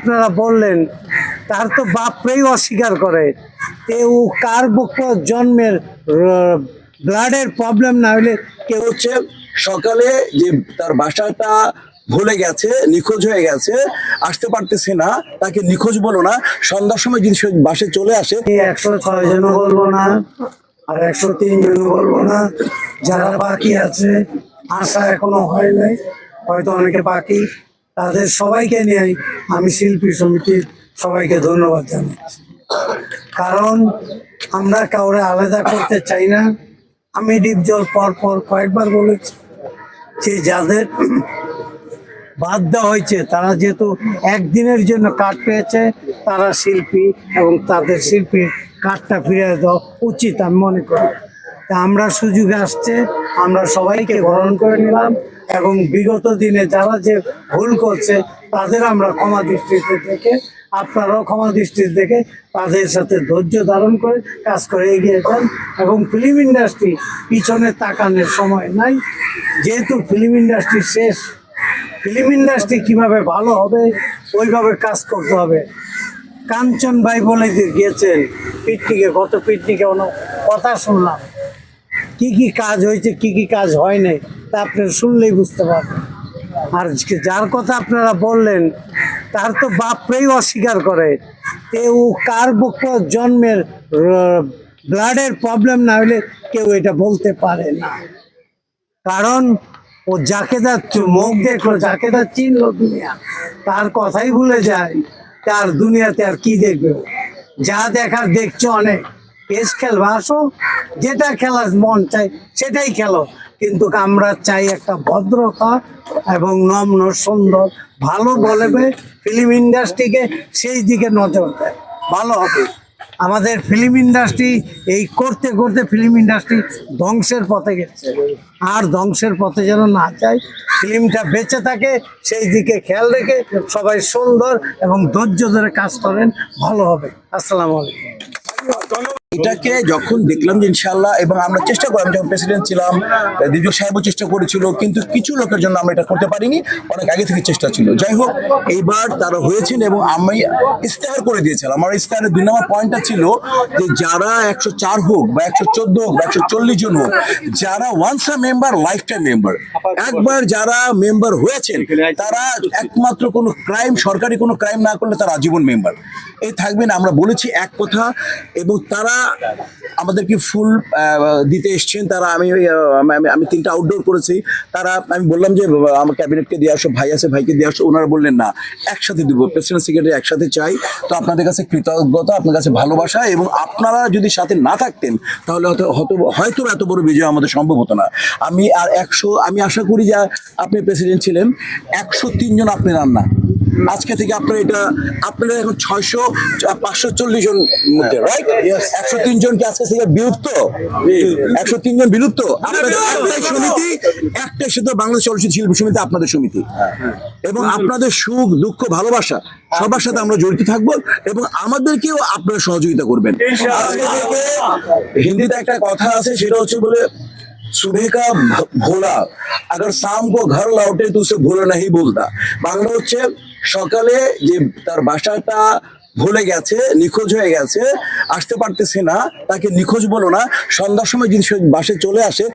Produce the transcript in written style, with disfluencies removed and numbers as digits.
আপনারা বললেন তার তো বাপরেই অস্বীকার করে। ও কার বক্ষ জন্মের ব্লাডের প্রবলেম না হলে কেউ হচ্ছে সকালে যে তার বাসাটা ভুলে গেছে, নিখোঁজ হয়ে গেছে, আসতে পারতেছে না, তাকে নিখোঁজ বলো না, সন্ধ্যার সময় যদি সে বাসে চলে আসে। 106 জনও বলবো না, আর 103 জনও বলবো না, যারা বাকি আছে আশা এখনো হয় নাই, হয়তো অনেকে বাকি, তাদের সবাইকে নিয়ে আমি শিল্পী সমিতির সবাইকে ধন্যবাদ জানাচ্ছি। কারণ আমরা কাউরে আলাদা করতে চাই না। আমি ডিপজল পর কয়েকবার বলেছি যে যাদের বাদ দেওয়া হয়েছে তারা যেহেতু একদিনের জন্য কার্ড পেয়েছে, তারা শিল্পী এবং তাদের শিল্পীর কার্ডটা ফিরিয়ে দেওয়া উচিত আমি মনে করি। তা আমরা সুযোগ আসছে, আমরা সবাইকে গ্রহণ করে নিলাম এবং বিগত দিনে যারা যে ভুল করছে তাদের আমরা ক্ষমা দৃষ্টিতে দেখে, আপনারাও ক্ষমা দৃষ্টিতে দেখে তাদের সাথে ধৈর্য ধারণ করে কাজ করে এগিয়ে যান। এবং ফিল্ম ইন্ডাস্ট্রি পিছনে তাকানোর সময় নাই, যেহেতু ফিল্ম ইন্ডাস্ট্রি শেষ। ফিল্ম ইন্ডাস্ট্রি কিভাবে ভালো হবে ওইভাবে কাজ করতে হবে। কাঞ্চন ভাই বলে গিয়েছেন পিকনিকে, গত পিকনিকে কথা শুনলাম, কি কি কাজ হয়েছে কি কি কাজ হয় নাই তা আপনারা শুনলেই বুঝতে পারবেন। আর যার কথা আপনারা বললেন তার তো বাপরেই অস্বীকার করে। ও কার বক্ষ জন্মের ব্লাডের প্রবলেম না হলে কেউ এটা বলতে পারে না। কারণ ও যাকে তার মুখ দেখলো, যাকে তার চিনলো দুনিয়া, তার কথাই ভুলে যায়। তার দুনিয়াতে আর কি দেখবে? যা দেখার দেখছো অনেক, পেস খেলবা, আসো, যেটা খেলার মন চাই সেটাই খেলো, কিন্তু আমরা চাই একটা ভদ্রতা এবং নম্র সুন্দর ভালো বলবে। ফিল্ম ইন্ডাস্ট্রিকে সেই দিকে নজর দেয়, ভালো হবে। আমাদের ফিল্ম ইন্ডাস্ট্রি এই করতে করতে ফিল্ম ইন্ডাস্ট্রি ধ্বংসের পথে গেছে, আর ধ্বংসের পথে যেন না যায়, ফিল্মটা বেঁচে থাকে সেই দিকে খেয়াল রেখে সবাই সুন্দর এবং ধৈর্য ধরে কাজ করেন, ভালো হবে। আসসালামু আলাইকুম। এটাকে যখন দেখলাম যে ইনশাল্লাহ, এবং আমরা চেষ্টা করলাম, যখন প্রেসিডেন্ট ছিলাম দিলীপ সাহেবও চেষ্টা করেছিল, কিন্তু কিছু লোকের জন্য আমরা এটা করতে পারিনি, অনেক আগে থেকে চেষ্টা ছিল। যাই হোক, এইবার তারা হয়েছেন এবং আমি ইস্তেহার করে দিয়েছিলাম। আমার ইস্তেহারের 2 নম্বর পয়েন্টটা ছিল যে যারা 104 হোক বা 114 হোক বা 140 জন হোক, যারা once a member lifetime member, একবার যারা মেম্বার হয়েছেন তারা একমাত্র কোনো ক্রাইম, সরকারি কোনো ক্রাইম না করলে তারা আজীবন মেম্বার এই থাকবেন। আমরা বলেছি এক কথা, এবং তারা আমাদেরকে ফুল দিতে এসছেন। তারা আমি 3টা আউটডোর করেছি। তারা আমি বললাম যে আমার ক্যাবিনেটকে দিয়ে আসো, ভাই আছে ভাইকে দিয়ে আসো, ওনারা বললেন না, একসাথে দিব, প্রেসিডেন্ট সেক্রেটারি একসাথে চাই। তো আপনাদের কাছে কৃতজ্ঞতা, আপনার কাছে ভালোবাসা, এবং আপনারা যদি সাথে না থাকতেন তাহলে হয়তো এত বড় বিজয় আমাদের সম্ভব হতো না। আমি আশা করি যে আপনি প্রেসিডেন্ট ছিলেন, 103 জন আপনি রান্না, আজকে থেকে আপনারা এখন 540 জন মধ্যে, রাইট? 103 জন কি আজকে থেকে বিলুপ্ত? 103 জন বিলুপ্ত। আপনাদের একটাই সমিতি, একটাই শুধু বাংলাদেশ চলচ্চিত্র শিল্পী সমিতি, আপনাদের সমিতি, এবং আপনাদের সুখ দুঃখ ভালোবাসা সবার সাথে আমরা জড়িত থাকবো, এবং আমাদেরকেও আপনারা সহযোগিতা করবেন। হিন্দিতে একটা কথা আছে, সেটা হচ্ছে বলে सुबह का भोला अगर शाम को घर लौटे तो उसे भोला नहीं बोलता। বাংলা হচ্ছে সকালে যে তার বাসাটা ভুলে গেছে, নিখোঁজ হয়ে গেছে, আসতে পারতেছে না, তাকে নিখোঁজ বলো না, সন্ধ্যার সময় যদি সে বাসে চলে আসে